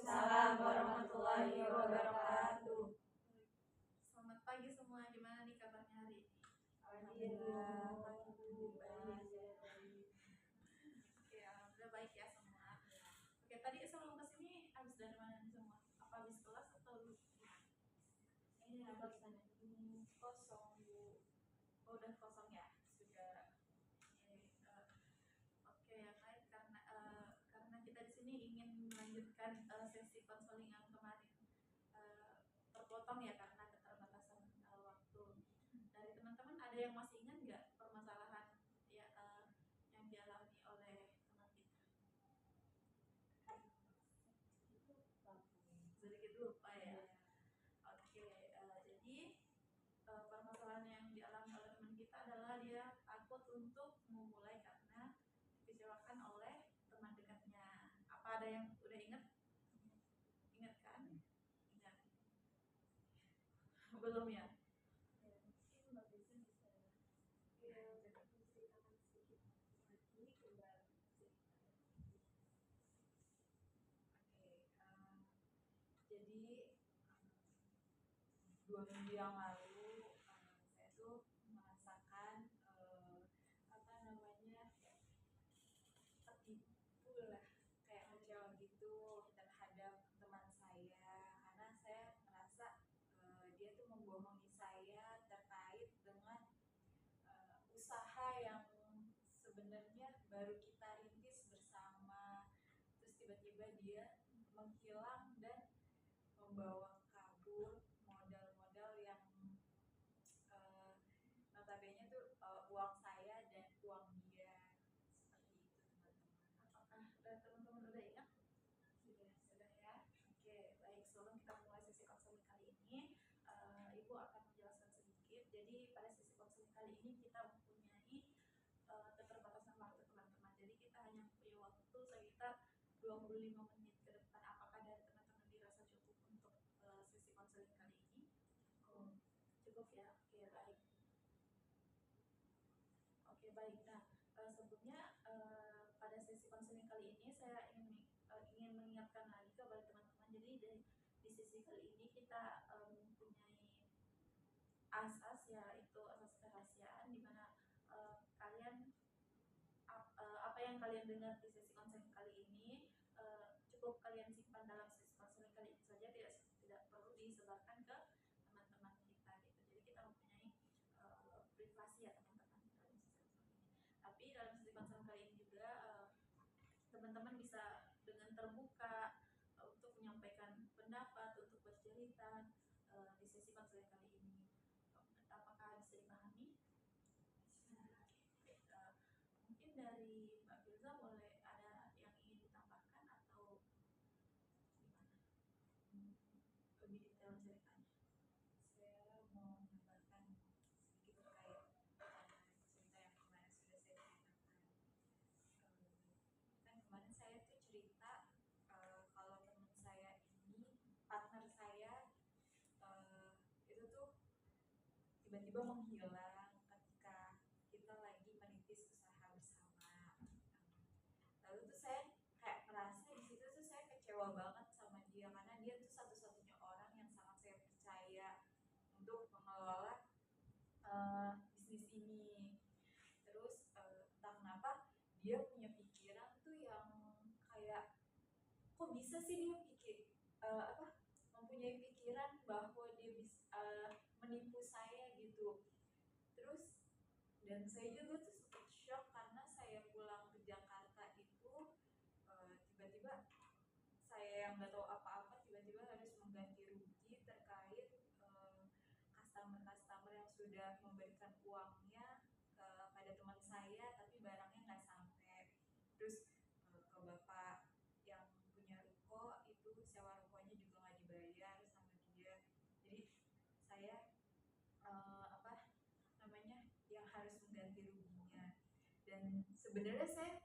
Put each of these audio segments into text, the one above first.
Waalaikumsalam warahmatullahi wabarakatuh. Selamat pagi semua, gimana nih kabarnya hari ini? Alhamdulillah. Oke, alhamdulillah baik ya semua. Oke, tadi sebelum kesini habis dari mana nih semua? Apa habis kelas atau Ini habis sana. kosong Bu? Oh, udah kosong ya? Sudah. Oke, ya baik, karena kita di sini ingin melanjutkan sesi konseling yang kemarin terpotong ya karena keterbatasan waktu. Dari teman-teman ada yang masih ingat nggak permasalahan ya yang dialami oleh teman kita? Sedikit lupa ya. Oke, jadi permasalahan yang dialami oleh teman kita adalah dia takut untuk memulai karena dikecewakan oleh teman dekatnya. Apa ada yang udah ingat? Ingat kan? Ingat. Belum ya? Mungkin Mbak Bisa bisa menceritakan sedikit lagi kembali cerita. Oke, jadi 2 minggu yang lalu saya tuh merasakan apa namanya tertipu lah, kayak kecewa gitu terhadap teman saya karena saya merasa dia tuh membohongi saya terkait dengan usaha yang sebenarnya baru kita rintis bersama. Terus tiba-tiba dia menghilang dan membawa kabur modal-modal yang notabene tuh uang saya dan uang dia. Seperti itu teman-teman. Apakah teman-teman udah ingat? Sudah ya. Oke, baik. Sebelum kita mulai sesi konseling kali ini, Ibu akan menjelaskan sedikit. Jadi pada sesi konseling kali ini kita mempunyai keterbatasan waktu teman-teman. Jadi kita hanya punya waktu sekitar 25 menit ke depan. Apakah dari teman-teman dirasa cukup untuk sesi konseling kali ini? Cukup ya. Oke, baik. Oke, baik. Nah, sebelumnya pada sesi konseling kali ini saya ingin mengingatkan lagi kepada teman-teman. Jadi di sesi kali ini kita mempunyai asas, yaitu asas kerahasiaan, di mana kalian apa yang kalian dengar di sesi konseling kali ini cukup kalian simpan dalam sesi konseling kali ini saja, tidak perlu disebarkan ke teman-teman kita gitu. Jadi kita mempunyai privasi ya teman-teman dalam sesi konseling ini. Tapi dalam sesi konseling kali ini juga teman-teman bisa dengan terbuka untuk menyampaikan pendapat, untuk bercerita di sesi konseling kali ini. Apakah bisa dipahami? Mungkin dari Mbak Firza boleh ada yang ingin ditambahkan atau gimana? Lebih detail ceritanya. Saya mau menambahkan sedikit terkait cerita yang kemarin sudah saya ceritakan. Kan kemarin saya tuh cerita kalau teman saya ini, partner saya itu tuh tiba-tiba menghilang ketika kita lagi merintis usaha bersama. Lalu tuh saya kayak merasa di situ tuh saya kecewa banget sama dia karena dia tuh satu-satunya orang yang sangat saya percaya untuk mengelola bisnis ini. Terus entah kenapa dia punya pikiran tuh yang kayak kok bisa sih dia mempunyai pikiran bahwa dia bisa menipu saya gitu. Terus dan saya juga tuh sempat shock karena saya pulang ke Jakarta itu tiba-tiba saya yang nggak tahu apa-apa tiba-tiba harus mengganti rugi terkait customer yang sudah memberikan uangnya kepada teman saya tapi barangnya nggak sampai. Terus ke bapak yang punya ruko itu sewa rukonya juga nggak dibayar sama dia. Jadi saya yang harus mengganti ruginya. Dan sebenarnya saya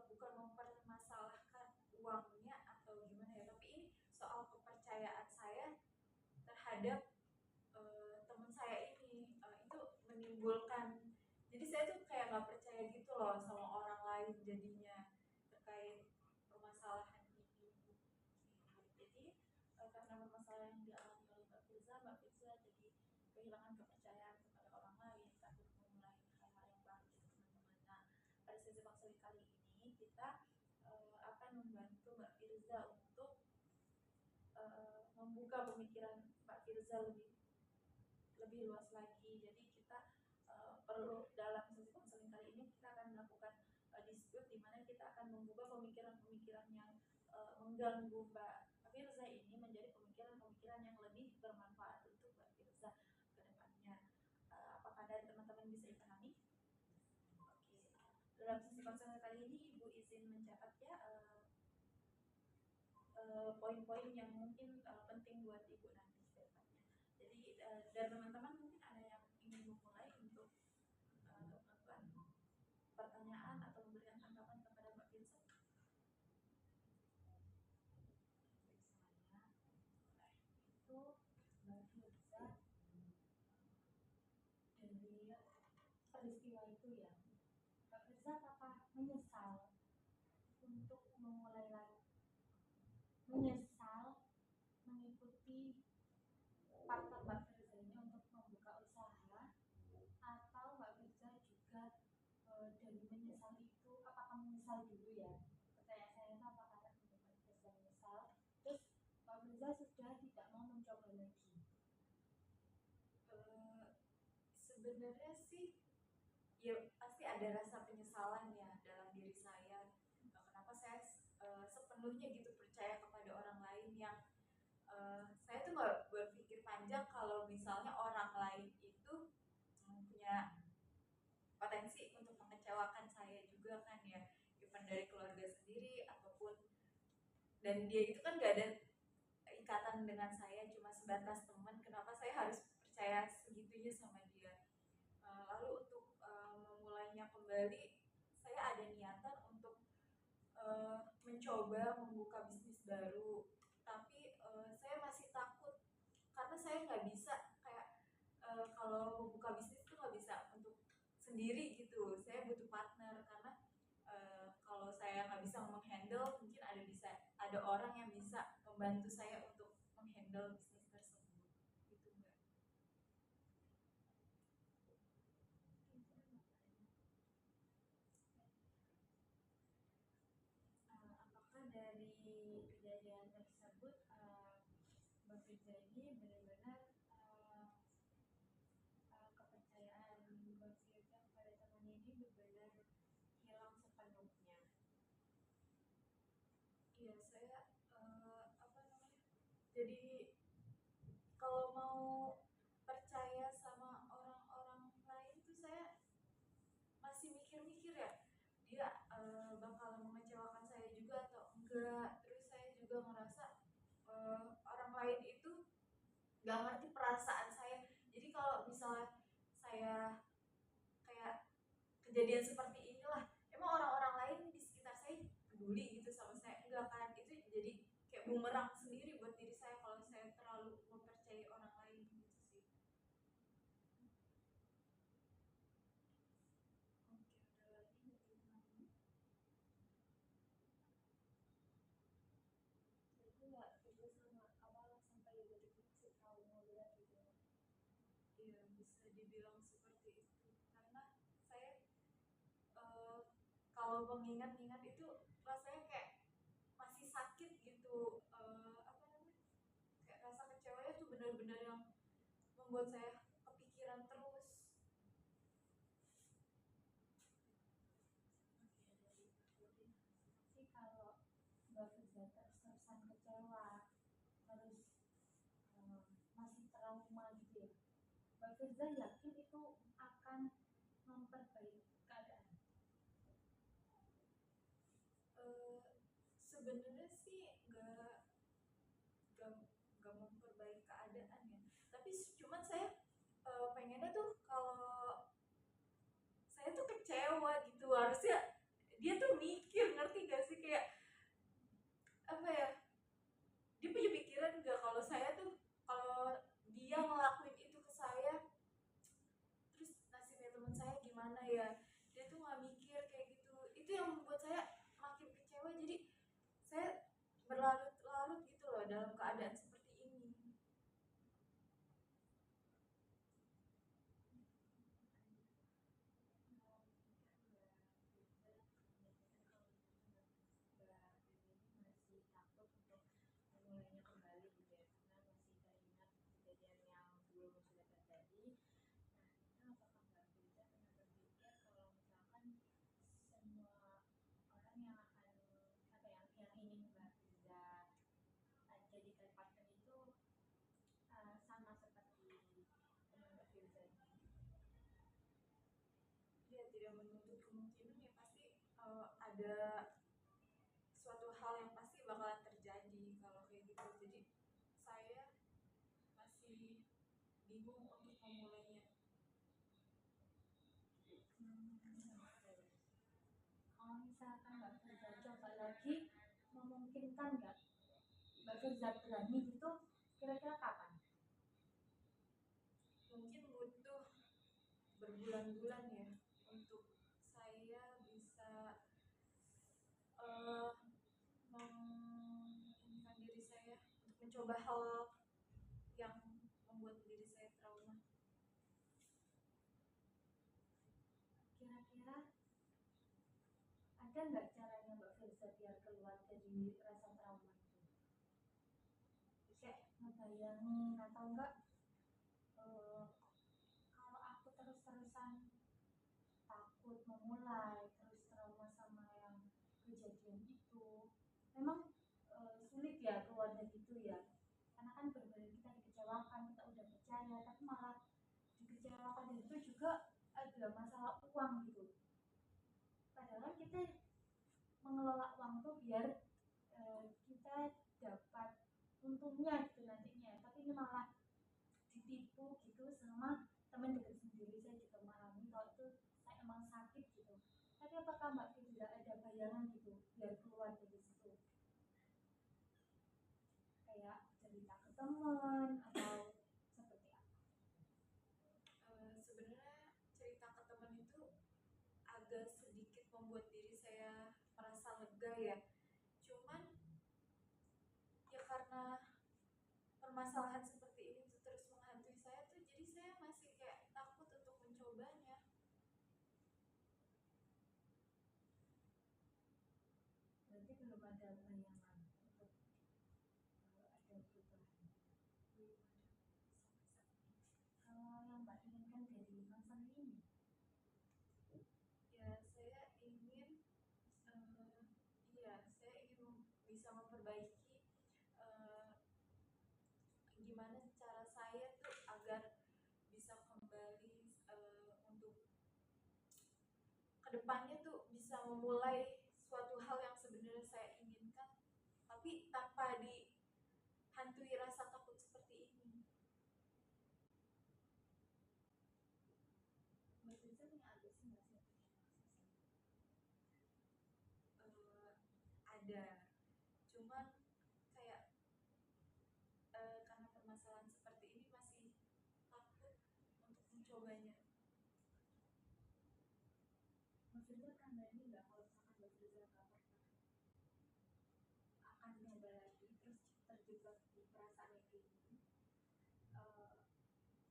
bukan mempermasalahkan uangnya atau gimana ya, tapi ini soal kepercayaan saya terhadap teman saya ini itu menimbulkan, jadi saya tuh kayak nggak percaya gitu loh sama orang lain jadinya terkait permasalahan ini. membuka pemikiran Mbak Firza lebih luas lagi. Jadi kita perlu dalam sesi konseling kali ini kita akan melakukan dispute di mana kita akan membuka pemikiran-pemikiran yang mengganggu Mbak Firza ini menjadi pemikiran-pemikiran yang lebih bermanfaat untuk Mbak Firza ke depannya. Apakah dari teman-teman bisa dipahami? Oke. Dalam sesi konseling kali ini Ibu izin mencatat ya poin-poin yang mungkin penting buat Ibu nanti ke depannya. Jadi dari teman-teman mungkin ada yang ingin memulai untuk melakukan pertanyaan atau memberikan tanggapan kepada Mbak Firza? Itu Mbak Firza dari peristiwa itu ya, Mbak Firza apakah menyesal untuk memulai lagi, menyesal mengikuti partner Mbak Firza ini untuk membuka usaha, atau Mbak Firza juga dari menyesal itu, apakah menyesal dulu ya, pertanyaan saya itu apakah Mbak Firza menyesal terus Mbak Firza sudah tidak mau mencoba lagi? Sebenarnya sih ya pasti ada rasa penyesalan ya dalam diri saya. Kenapa saya sepenuhnya gitu percaya kepada orang lain yang saya tuh nggak berpikir panjang kalau misalnya orang lain itu punya potensi untuk mengecewakan saya juga kan ya, even dari keluarga sendiri ataupun, dan dia itu kan gak ada ikatan dengan saya, cuma sebatas teman. Kenapa saya harus percaya segitunya sama dia? Lalu untuk memulainya kembali, saya ada niatan untuk mencoba membuka bisnis baru, tapi saya masih takut karena saya nggak bisa kayak kalau membuka bisnis itu nggak bisa untuk sendiri gitu. Saya butuh partner karena kalau saya nggak bisa menghandle, mungkin ada orang yang bisa membantu saya untuk menghandle bisnis tersebut gitu Mbak. Apakah dari kejadian tersebut Mbak Firza ini benar-benar kepercayaan Mbak Firza kepada teman ini benar-benar hilang sepenuhnya? Iya, saya apa namanya, jadi kalau mau percaya sama orang-orang lain tuh saya masih mikir-mikir ya, dia bakal mengecewakan saya juga atau enggak. Terus saya juga ngerasa orang lain itu gak ngerti perasaan saya. Jadi kalau misalnya saya kayak kejadian seperti inilah, emang orang-orang lain di sekitar saya peduli gitu sama saya? Enggak kan? Itu jadi kayak bumerang sendiri buat diri saya kalau saya terlalu mempercayai orang lain gitu sih. Oke, ada lagi dari teman-teman? Itu Mbak Firza sama awal sampai detik masih trauma berat gitu ya? Iya, bisa dibilang seperti itu karena saya kalau mengingat-ingat itu rasanya kayak masih sakit gitu. Apa namanya, kayak rasa kecewanya tuh benar-benar yang membuat saya kepikiran terus. Tapi kalau Mbak Firza terus-terusan kecewa, terus masih trauma gitu ya, Mbak Firza yakin itu akan memperbaiki keadaan? Sebenarnya sih nggak memperbaiki keadaan ya, tapi cuman saya pengennya tuh kalau saya tuh kecewa gitu, harusnya dia tuh mikir, ngerti gak sih, kayak apa ya, dia punya pikiran nggak kalau saya tuh, kalau dia ngelakuin itu ke saya terus nasibnya teman saya gimana ya. Dia tuh nggak mikir kayak gitu. Itu yang membuat saya makin kecewa. Jadi saya berlarut-larut gitu loh dalam keadaan seperti ini. Masih takut untuk memulainya kembali gitu ya, karena tidak menutup kemungkinan ya pasti ada suatu hal yang pasti bakalan terjadi kalau kayak gitu. Jadi saya masih bingung untuk memulainya. Kalau misalkan Mbak Firza coba lagi, memungkinkan nggak Mbak Firza berani gitu, kira-kira kapan? Mungkin butuh berbulan-bulan ya untuk saya bisa menginginkan diri saya untuk mencoba hal yang membuat diri saya trauma. Kira-kira ada nggak caranya Mbak Firza biar keluar dari rasa trauma itu? Kayak ngebayangin atau enggak, kalau aku terus-terusan takut memulai, terus trauma sama yang kejadian itu, memang sulit ya keluar dari itu ya. Karena kan benar-benar kita dikecewakan, kita udah percaya, tapi malah dikecewakan itu juga ada masalah uang gitu. Padahal kita mengelola uang tuh biar kita dapat untungnya gitu nantinya, tapi ini malah ditipu gitu sama teman dekat sendiri. Saya juga mengalami kalau itu saya emang sakit gitu. Tapi apakah Mbak Firza ada bayangan gitu biar keluar dari situ? Kayak cerita ke teman atau seperti apa? Sebenarnya cerita ke teman itu agak sedikit membuat diri saya merasa lega ya. Cuman ya karena permasalahan seperti ini tuh terus menghantui saya tuh, jadi saya masih kayak takut untuk mencobanya. Berarti belum ada bayangan untuk ada perubahan. Kalau yang Mbak inginkan dari konseling ini? Ya saya ingin saya ingin bisa memperbaiki gimana cara saya tuh agar bisa kembali untuk kedepannya tuh bisa memulai suatu hal yang sebenarnya saya inginkan, tapi tanpa dihantui rasa takut seperti ini. Mbak Firza punya ambisi nggak sih? Ada, cuman kayak karena permasalahan seperti ini masih takut untuk mencobanya. Mbak Firza pernah berani nggak kalau misalkan Mbak Firza nggak pernah akan nyoba lagi terus terjebak di perasaan yang kayak gini,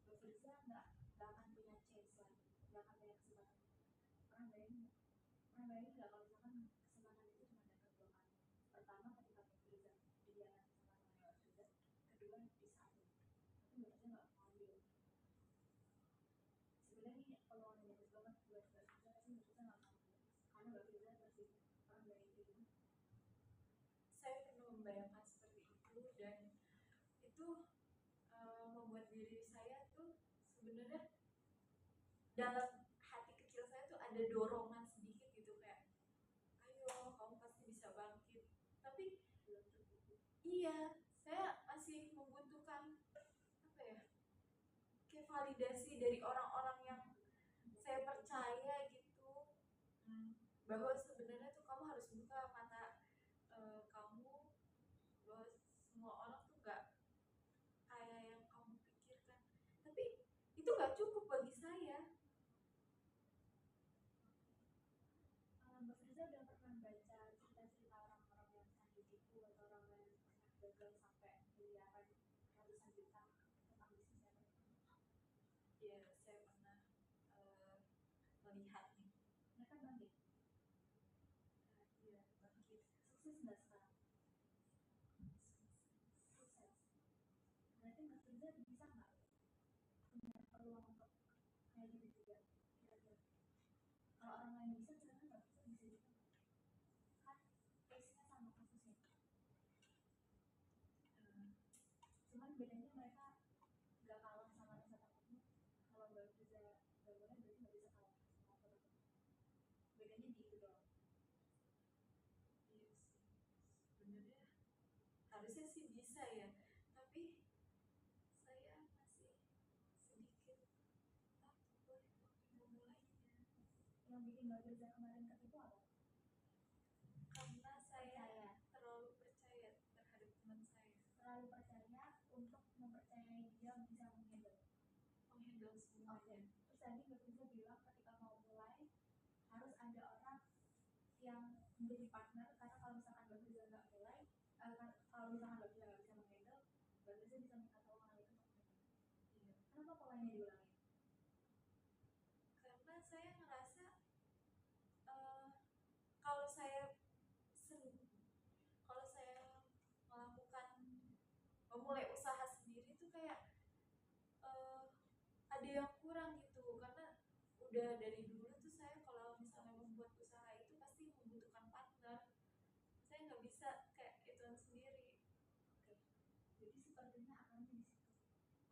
Mbak Firza nggak akan punya chance lagi, nggak akan punya kesempatan. Pernah berani nggak? Pernah berani nggak kalau misalkan kesempatan itu cuma dapat 2 kali? Pertama ketika Mbak Firza dihianati sama temannya Mbak Firza, kedua di saat ini, tapi Mbak Firza nggak mau ambil. Sebenarnya ini peluang yang bagus banget buat Mbak Firza, tapi Mbak Firza nggak mau ambil karena Mbak Firza masih orang dari itu. Saya pernah membayangkan seperti itu, dan itu membuat diri saya tuh sebenarnya dalam hati kecil saya tuh ada dorongan sedikit gitu, kayak ayo kamu pasti bisa bangkit. Tapi iya, saya masih membutuhkan apa ya, kayak validasi dari orang-orang yang saya percaya gitu, bahwa sebenarnya tuh kamu harus buka mata kamu, bahwa semua orang tuh gak kayak yang kamu pikirkan. Tapi itu gak cukup bagi saya. Mbak Firza udah pernah baca cerita-cerita orang-orang yang pernah ditipu atau orang yang pernah gagal sampai miliaran, ratusan juta tentang bisnisnya? Ya, saya pernah melihatnya. Mereka bangkit. Iya, bangkit. Sukses nggak sekarang? Sukses. Berarti Mbak Firza bisa nggak punya peluang untuk kayak gitu juga? Kira-kira kalau orang lain bisa, kira-kira Mbak Firza bisa juga nggak? Kan case-nya sama kasusnya, cuman bedanya mereka nggak kalah sama rasa takutnya. Kalau Mbak Firza nggak boleh, berarti nggak bisa kalah sama takut. yang bikin Mbak Firza kemarin ketipu apa? Karena saya Percaya. terlalu percaya terhadap teman saya, Terlalu percaya untuk mempercayai dia bisa menghandle semua. Oke. Terus tadi Mbak Firza bilang ketika mau mulai harus ada orang yang menjadi partner, karena kalau misalkan Mbak Firza nggak mulai, kalau misalkan Mbak Firza nggak bisa menghandle, Mbak Firza bisa minta tolong orang itu untuk menghandle. Iya. Kenapa polanya diulangin? Karena saya ngerasa kalau saya melakukan memulai usaha sendiri tuh kayak ada yang kurang gitu, karena udah dari dulu tuh saya kalau misalnya membuat usaha itu pasti membutuhkan partner, saya nggak bisa kayak ituan sendiri. Oke. Jadi sepertinya akarnya di situ.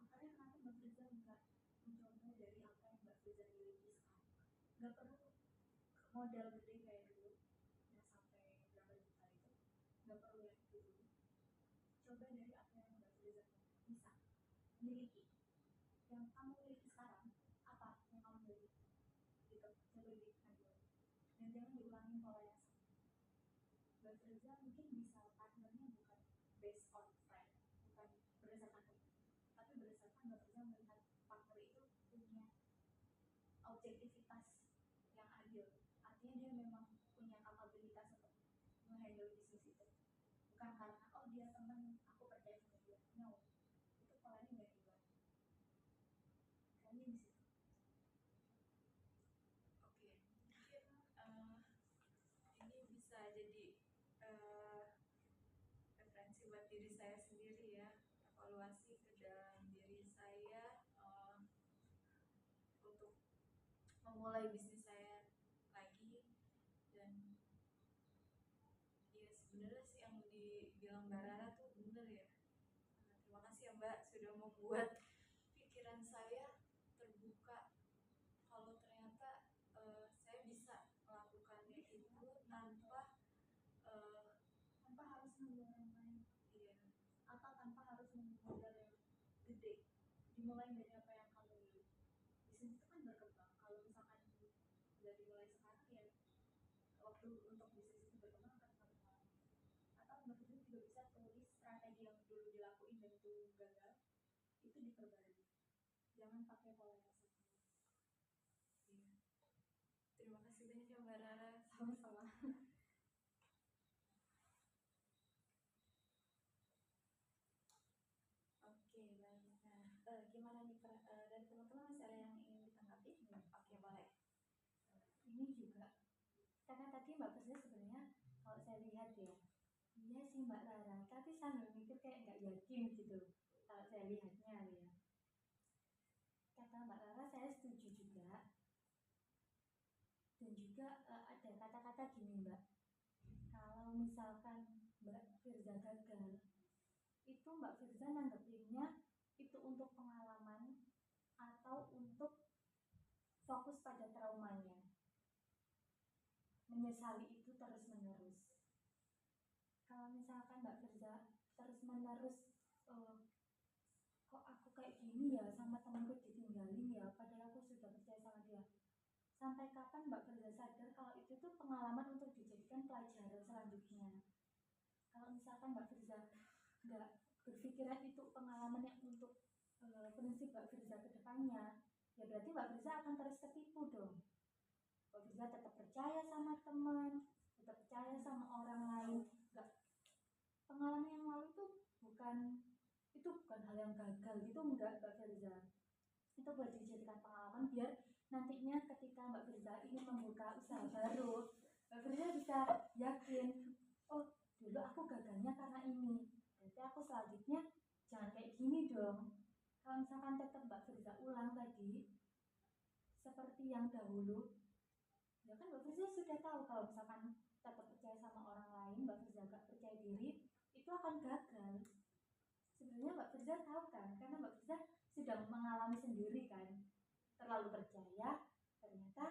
Akarnya kenapa Mbak Firza nggak mencoba dari apa yang Mbak Firza miliki sekarang? Nggak perlu modal gede kayak dulu yang sampai berapa juta itu, nggak perlu yang itu dulu. Coba dari apa yang Mbak Firza bisa miliki. Yang kamu miliki sekarang apa yang kamu miliki? Gitu. Coba diberikan dulu. Dan jangan diulangi pola yang sama. Mbak Firza mungkin bisa partnernya bukan based on friend, bukan berdasarkan teman, tapi berdasarkan Mbak Firza melihat partner itu punya objektivitas yang adil. Artinya dia memang punya kapabilitas untuk menghandle bisnis itu. Bukan karena oh dia teman aku percaya sama dia. No, itu polanya nggak diulangi. Kayaknya di situ. Oke, mungkin ini bisa jadi referensi buat diri saya sendiri ya, evaluasi ke dalam diri saya untuk memulai bisnis saya lagi. Dan ya sebenarnya sih yang dibilang Mbak Rara tuh bener ya. Terima kasih ya Mbak sudah membuat pikiran saya terbuka kalau ternyata saya bisa melakukannya itu tanpa harus nunggu orang lain. Iya. Atau tanpa harus nunggu modal yang gede. Dimulai dari apa yang kamu miliki. Bisnis itu kan berkembang. Kalau misalkan udah dimulai sekarang ya waktu untuk bisnis itu berkembang akan semakin lama. Atau Mbak Firza juga bisa tulis strategi yang dulu dilakuin dan itu gagal, itu diperbarui. Jangan pakai pola yang sama. Iya. Terima kasih banyak ya Mbak Rara. Sama-sama. Oke, baik. Nah, gimana nih dari teman-teman, masih ada yang ingin ditanggapi? Oke, boleh. Ini juga karena tadi Mbak Firza sebenarnya kalau saya lihat ya, iya sih Mbak Rara, tapi sambil mikir kayak nggak yakin gitu kalau saya lihatnya ya. Kata Mbak Rara saya setuju juga. Dan juga ada kata-kata gini Mbak, kalau misalkan Mbak Firza gagal, itu Mbak Firza nanggepinnya itu untuk pengalaman atau untuk fokus pada traumanya, menyesali itu terus-menerus. Kalau misalkan Mbak Firza terus-menerus kok aku kayak gini ya, sama temanku ditinggalin ya, padahal aku sudah percaya sama dia. Sampai kapan Mbak Firza sadar kalau itu tuh pengalaman untuk dijadikan pelajaran selanjutnya? Kalau misalkan Mbak Firza nggak berpikiran itu pengalaman yang untuk prinsip Mbak Firza ke depannya, ya berarti Mbak Firza akan terus ketipu dong. Mbak Firza tetap percaya sama teman, tetap percaya sama orang lain. Nggak, pengalaman yang lalu itu bukan hal yang gagal, itu enggak Mbak Firza. Itu buat dijadikan pengalaman biar nantinya ketika Mbak Firza ingin membuka usaha baru, Mbak Firza bisa yakin, oh dulu aku gagalnya karena ini, berarti aku selanjutnya jangan kayak gini dong. Kalau misalkan tetap Mbak Firza ulang tadi seperti yang dahulu, ya kan Mbak Firza sudah tahu kalau misalkan tetap percaya sama orang lain, Mbak Firza gak percaya diri, itu akan gagal. Sebenarnya Mbak Firza tahu kan, karena Mbak Firza sudah mengalami sendiri kan, terlalu percaya, ternyata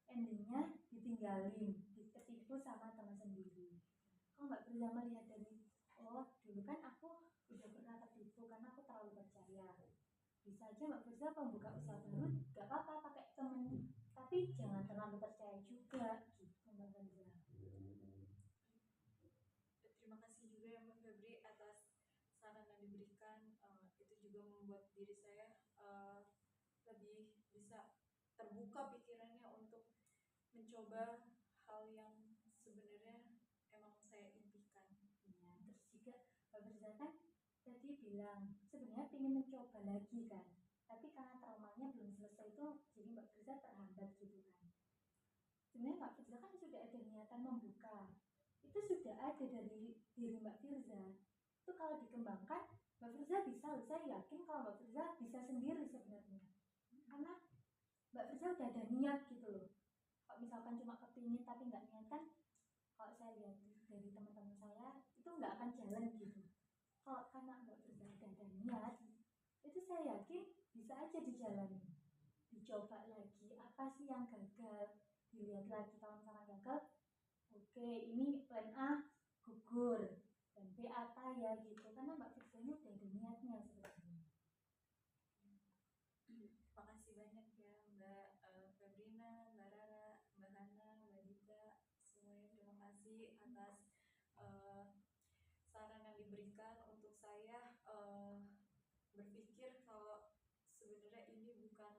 endingnya ditinggalin, ditipu sama teman sendiri. Kalau Mbak Firza melihat dari, oh dulu kan aku udah pernah tertipu karena aku terlalu percaya, bisa aja Mbak Firza membuka usaha baru, gak apa-apa pakai teman tadi tapi jangan terlalu percaya juga gitu Mbak Firza. Terima kasih juga ya Mbak Febri atas saran yang diberikan. Itu juga membuat diri saya lebih bisa terbuka pikirannya untuk mencoba hal yang sebenarnya emang saya impikan. Ya, terus juga Mbak Firza kan tadi bilang sebenarnya ingin mencoba lagi kan, tapi karena traumanya belum selesai itu jadi Mbak Firza terhambat gitu kan. Sebenarnya Mbak Firza kan sudah ada niatan membuka, itu sudah ada dari diri Mbak Firza. Itu kalau dikembangkan Mbak Firza bisa, saya yakin kalau Mbak Firza bisa sendiri sebenarnya, karena Mbak Firza udah ada niat gitu loh. Kalau misalkan cuma kepingin tapi nggak niat kan, kalau saya lihat dari teman-teman saya itu nggak akan jalan gitu. Kalau karena Mbak Firza udah ada niat, itu saya yakin bisa aja dijalani, dicoba lagi apa sih yang gagal, dilihat lagi kalau misalkan gagal, oke ini plan A gugur, dan B apa ya gitu, karena Mbak Firza ini udah ada niatnya sebenarnya. Terima kasih banyak ya Mbak Febrina, Mbak Rara, Mbak Hana, Mbak Dita, semuanya terima kasih atas saran yang diberikan untuk saya berpikir kalau sebenarnya ini bukan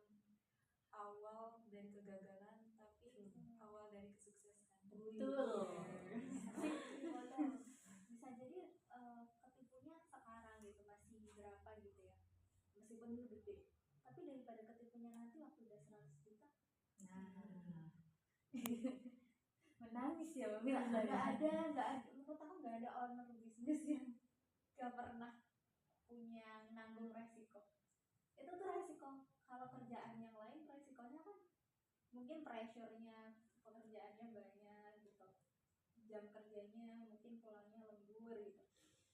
awal dari kegagalan tapi awal dari kesuksesan. Betul. Bisa jadi ketipunya sekarang gitu masih berapa gitu ya, meskipun itu gede, tapi daripada ketipunya nanti waktu udah 100 juta. Nah, menangis ya Mbak nggak Firza. ada menurut aku nggak ada owner bisnis yang gak pernah punya nanggung resiko. Itu tuh resiko. Kalau kerjaan yang lain resikonya kan mungkin pressure-nya, pekerjaannya banyak gitu, jam kerjanya mungkin pulangnya lembur gitu.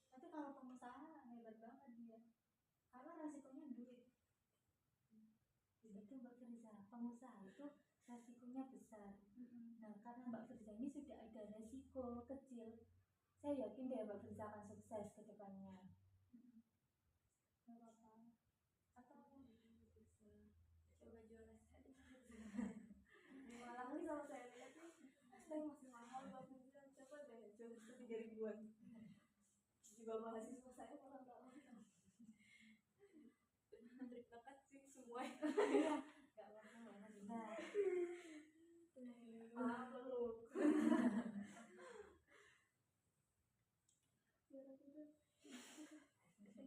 Tapi kalau pengusaha hebat banget dia, karena resikonya duit. Itu Mbak Firza, pengusaha itu resikonya besar. Nah karena Mbak Firza ini sudah ada resiko kecil, saya yakin deh Mbak Firza akan sukses ke depannya. Gak apa-apa. Atau Bisa coba jual nasi. di Malang nih kalau saya lihat nih saya masih mahal, bagus bilang coba deh jual 3.000-an. Juga mahasiswa saya malah nggak mau. Terima kasih semua. Nggak apa-apa Mbak Firza. Peluk.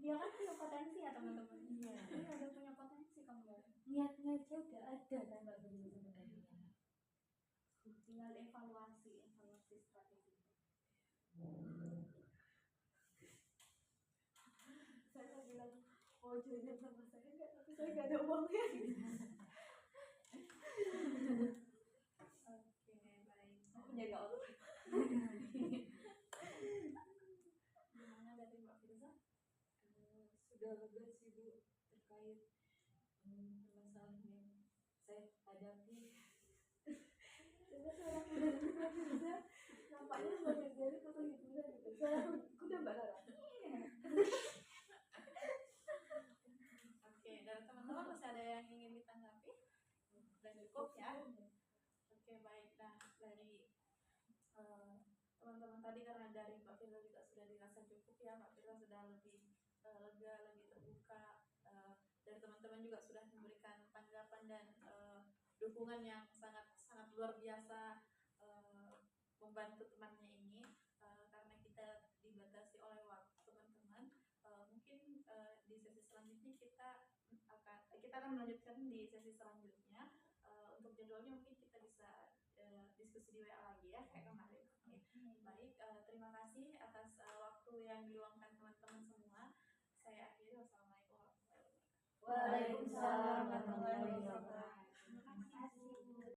Dia kan punya potensi ya teman-teman. Iya. Dia udah punya potensi kamu. Niatnya aja udah ada kan Mbak Firza sebenarnya. Tinggal evaluasi strategi. Saya bilang mau join sama saya enggak, tapi saya nggak ada uangnya. Oke, baik. Aku jaga Allah. Gimana dari Mbak Firza? Sudah lega sih Bu terkait masalah yang saya hadapi. Coba saya dari Mbak Firza, nampaknya Mbak Firza itu tuh hiburan gitu. Saya udah Mbak Rara. Oke, dari teman-teman masih ada yang ingin ditanggapi? Dan cukup ya. Oke, baik. Nah, dari teman-teman tadi karena dari Mbak Firza juga sudah dirasa cukup ya, Mbak Firza sudah lebih lega, lebih terbuka. Dari teman-teman juga sudah memberikan tanggapan dan dukungan yang sangat sangat luar biasa membantu temannya ini. Karena kita dibatasi oleh waktu teman-teman, mungkin di sesi selanjutnya kita akan melanjutkan di sesi selanjutnya. Untuk jadwalnya mungkin kita bisa diskusi di WA lagi ya kayak kemarin. Oke. Baik, terima kasih atas waktu yang diluangkan teman-teman semua. Saya akhiri, wassalamualaikum warahmatullahi wabarakatuh. Waalaikumsalam warahmatullahi wabarakatuh.